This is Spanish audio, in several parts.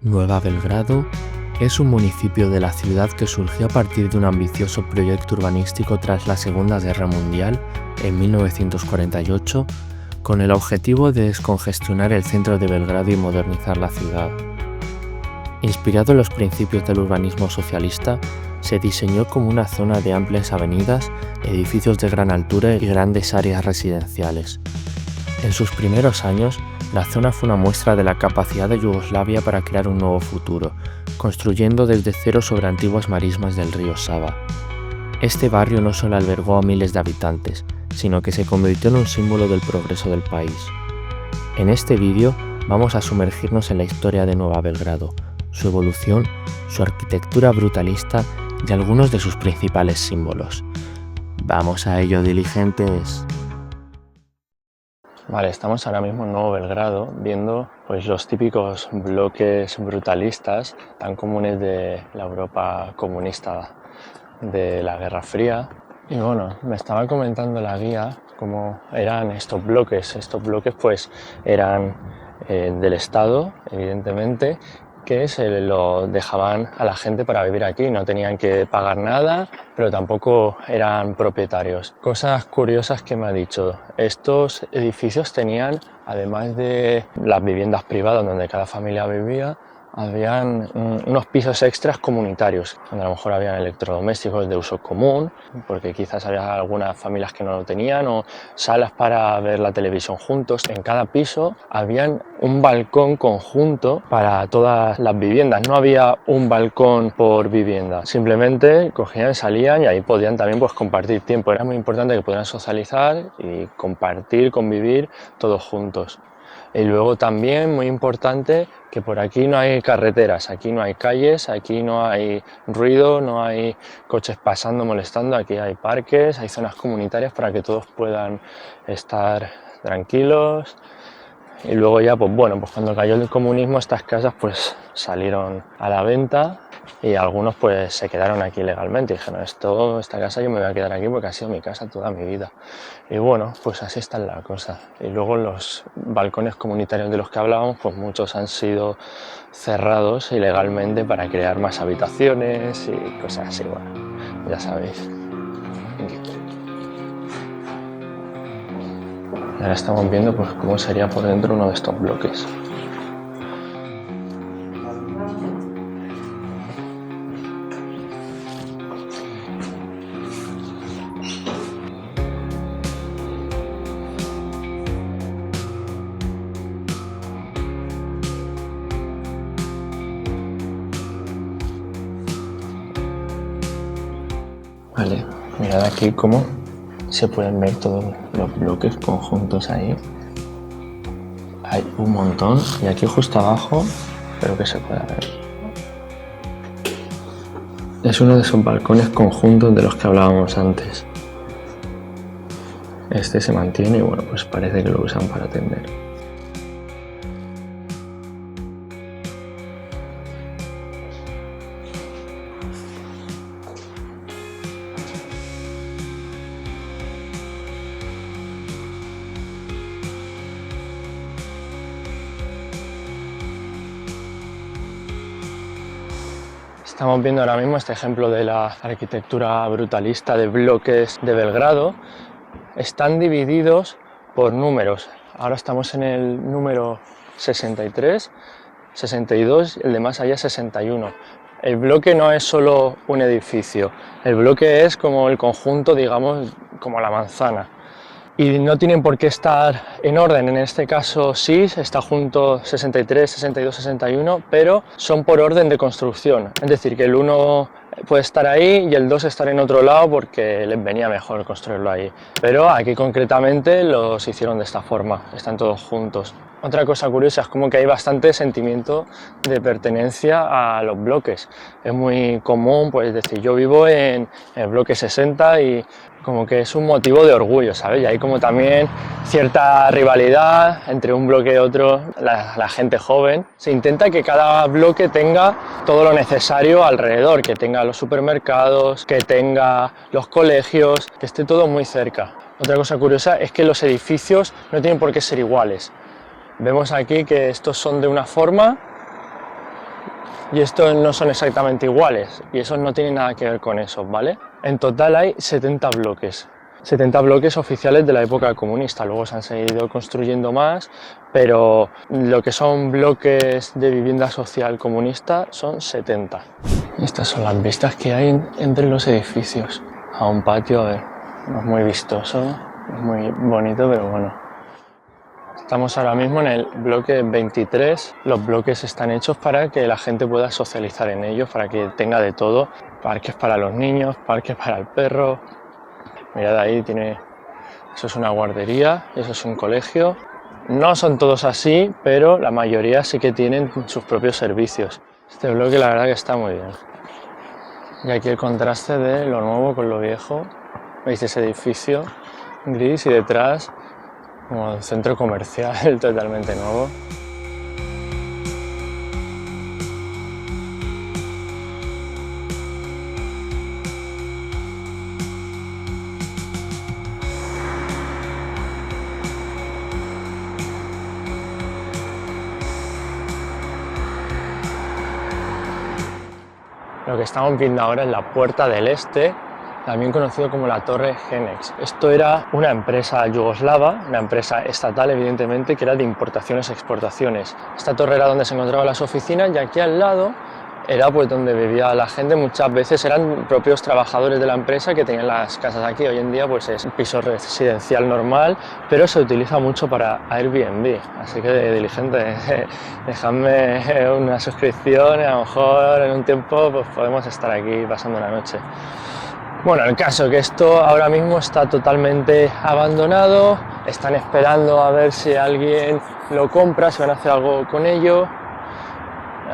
Nueva Belgrado es un municipio de la ciudad que surgió a partir de un ambicioso proyecto urbanístico tras la Segunda Guerra Mundial en 1948, con el objetivo de descongestionar el centro de Belgrado y modernizar la ciudad. Inspirado en los principios del urbanismo socialista, se diseñó como una zona de amplias avenidas, edificios de gran altura y grandes áreas residenciales. En sus primeros años, la zona fue una muestra de la capacidad de Yugoslavia para crear un nuevo futuro, construyendo desde cero sobre antiguas marismas del río Sava. Este barrio no solo albergó a miles de habitantes, sino que se convirtió en un símbolo del progreso del país. En este vídeo vamos a sumergirnos en la historia de Nueva Belgrado, su evolución, su arquitectura brutalista y algunos de sus principales símbolos. ¡Vamos a ello, diligentes! Vale, estamos ahora mismo en Nuevo Belgrado viendo pues los típicos bloques brutalistas tan comunes de la Europa comunista de la Guerra Fría. Y bueno, me estaba comentando la guía cómo eran estos bloques. Estos bloques pues eran del Estado, evidentemente, que se lo dejaban a la gente para vivir aquí, no tenían que pagar nada, pero tampoco eran propietarios. Cosas curiosas que me ha dicho, estos edificios tenían, además de las viviendas privadas donde cada familia vivía, habían unos pisos extras comunitarios, donde a lo mejor habían electrodomésticos de uso común, porque quizás había algunas familias que no lo tenían, o salas para ver la televisión juntos. En cada piso habían un balcón conjunto para todas las viviendas, no había un balcón por vivienda, simplemente cogían, salían y ahí podían también pues compartir tiempo. Era muy importante que pudieran socializar y compartir, convivir todos juntos. Y luego también, muy importante, que por aquí no hay carreteras, aquí no hay calles, aquí no hay ruido, no hay coches pasando, molestando, aquí hay parques, hay zonas comunitarias para que todos puedan estar tranquilos. Y luego ya, pues bueno, pues cuando cayó el comunismo estas casas pues salieron a la venta y algunos pues se quedaron aquí legalmente y dijeron, esta casa yo me voy a quedar aquí porque ha sido mi casa toda mi vida. Y bueno, pues así está la cosa. Y luego los balcones comunitarios de los que hablábamos, pues muchos han sido cerrados ilegalmente para crear más habitaciones y cosas así, bueno, ya sabéis. Y ahora estamos viendo pues cómo sería por dentro uno de estos bloques. Vale, mirad aquí cómo se pueden ver todos los bloques conjuntos ahí. Hay un montón y aquí justo abajo espero que se pueda ver. Es uno de esos balcones conjuntos de los que hablábamos antes. Este se mantiene y bueno, pues parece que lo usan para atender. Estamos viendo ahora mismo este ejemplo de la arquitectura brutalista de bloques de Belgrado. Están divididos por números. Ahora estamos en el número 63, 62, el de más allá 61. El bloque no es solo un edificio, el bloque es como el conjunto, digamos, como la manzana. Y no tienen por qué estar en orden, en este caso sí, está junto 63, 62, 61, pero son por orden de construcción, es decir, que el 1 puede estar ahí y el 2 estar en otro lado porque les venía mejor construirlo ahí. Pero aquí concretamente los hicieron de esta forma, están todos juntos. Otra cosa curiosa es como que hay bastante sentimiento de pertenencia a los bloques. Es muy común, pues decir, yo vivo en el bloque 60 y como que es un motivo de orgullo, ¿sabes? Y hay como también cierta rivalidad entre un bloque y otro, la gente joven. Se intenta que cada bloque tenga todo lo necesario alrededor, que tenga los supermercados, que tenga los colegios, que esté todo muy cerca. Otra cosa curiosa es que los edificios no tienen por qué ser iguales. Vemos aquí que estos son de una forma y estos no son exactamente iguales, y esos no tienen nada que ver con esos, ¿vale? En total hay 70 bloques. 70 bloques oficiales de la época comunista, luego se han seguido construyendo más, pero lo que son bloques de vivienda social comunista son 70. Estas son las vistas que hay entre los edificios. A un patio, a ver, no es muy vistoso, es muy bonito, pero bueno. Estamos ahora mismo en el bloque 23. Los bloques están hechos para que la gente pueda socializar en ellos, para que tenga de todo. Parques para los niños, parques para el perro. Mirad ahí, eso es una guardería, eso es un colegio. No son todos así, pero la mayoría sí que tienen sus propios servicios. Este bloque la verdad que está muy bien. Y aquí el contraste de lo nuevo con lo viejo. Veis ese edificio gris y detrás como un centro comercial totalmente nuevo. Lo que estamos viendo ahora es la Puerta del Este, también conocido como la Torre Genex. Esto era una empresa yugoslava, una empresa estatal evidentemente, que era de importaciones y exportaciones. Esta torre era donde se encontraban las oficinas y aquí al lado era pues donde vivía la gente. Muchas veces eran propios trabajadores de la empresa que tenían las casas aquí. Hoy en día pues es un piso residencial normal, pero se utiliza mucho para Airbnb. Así que diligente, dejadme una suscripción y a lo mejor en un tiempo pues podemos estar aquí pasando una noche. Bueno, el caso es que esto ahora mismo está totalmente abandonado, están esperando a ver si alguien lo compra, si van a hacer algo con ello.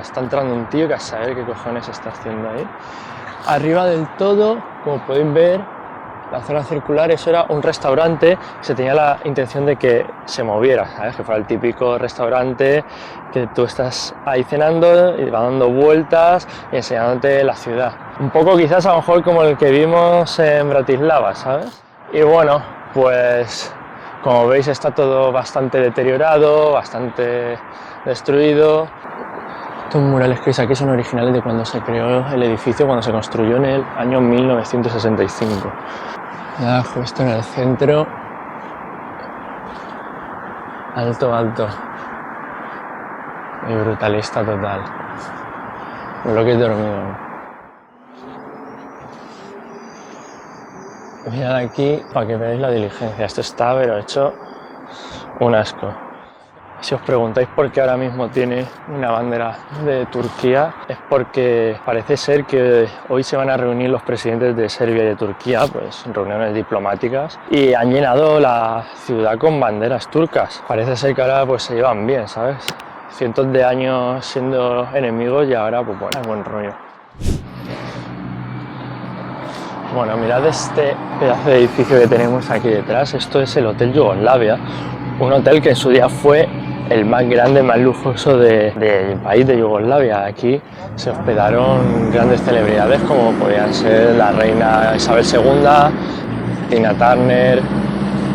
Está entrando un tío que a saber qué cojones está haciendo ahí. Arriba del todo, como podéis ver, la zona circular, eso era un restaurante, se tenía la intención de que se moviera, ¿sabes? Que fuera el típico restaurante que tú estás ahí cenando y va dando vueltas y enseñándote la ciudad. Un poco quizás a lo mejor como el que vimos en Bratislava, ¿sabes? Y bueno, pues como veis está todo bastante deteriorado, bastante destruido. Estos murales que veis aquí son originales de cuando se creó el edificio, cuando se construyó en el año 1965. Ya justo en el centro, alto y brutalista total. Bloques de hormigón. Mirad aquí para que veáis la diligencia. Esto está pero hecho un asco. Si os preguntáis por qué ahora mismo tiene una bandera de Turquía, es porque parece ser que hoy se van a reunir los presidentes de Serbia y de Turquía, pues reuniones diplomáticas, y han llenado la ciudad con banderas turcas. Parece ser que ahora pues se llevan bien, ¿sabes? Cientos de años siendo enemigos y ahora pues bueno, buen rollo. Bueno, mirad este pedazo de edificio que tenemos aquí detrás. Esto es el Hotel Yugoslavia, un hotel que en su día fue el más grande, más lujoso del país de Yugoslavia. Aquí se hospedaron grandes celebridades como podían ser la reina Isabel II, Tina Turner,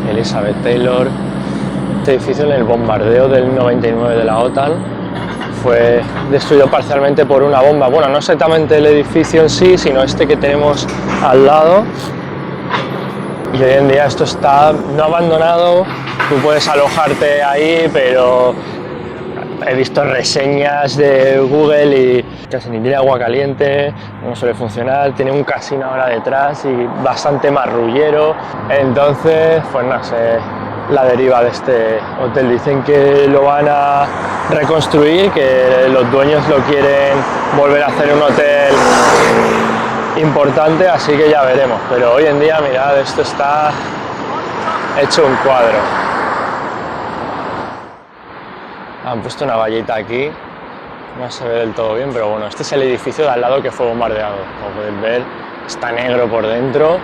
Elizabeth Taylor. Este edificio en el bombardeo del 99 de la OTAN fue destruido parcialmente por una bomba. Bueno, no exactamente el edificio en sí, sino este que tenemos al lado. Y hoy en día esto está no abandonado, tú puedes alojarte ahí, pero he visto reseñas de Google y casi ni tiene agua caliente, no suele funcionar, tiene un casino ahora detrás y bastante marrullero. Entonces, pues no sé la deriva de este hotel. Dicen que lo van a reconstruir, que los dueños lo quieren volver a hacer un hotel importante, así que ya veremos. Pero hoy en día, mirad, esto está hecho un cuadro. Han puesto una vallita aquí, no se ve del todo bien, pero bueno, este es el edificio de al lado que fue bombardeado. Como podéis ver, está negro por dentro.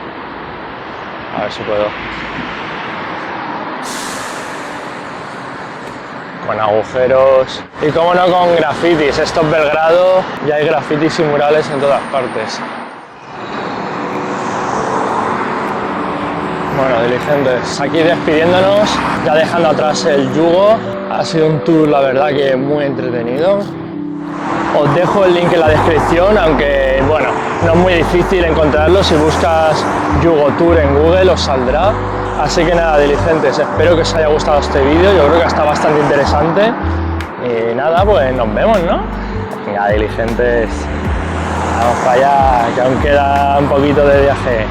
A ver si puedo. Con agujeros y como no con grafitis. Esto es Belgrado, ya hay grafitis y murales en todas partes. Bueno, diligentes, aquí despidiéndonos, ya dejando atrás el yugo. Ha sido un tour, la verdad, que muy entretenido. Os dejo el link en la descripción, aunque bueno, no es muy difícil encontrarlo. Si buscas Yugo Tour en Google os saldrá. Así que nada, diligentes, espero que os haya gustado este vídeo. Yo creo que está bastante interesante. Y nada, pues nos vemos, ¿no? Venga, diligentes, vamos para allá, que aún queda un poquito de viaje.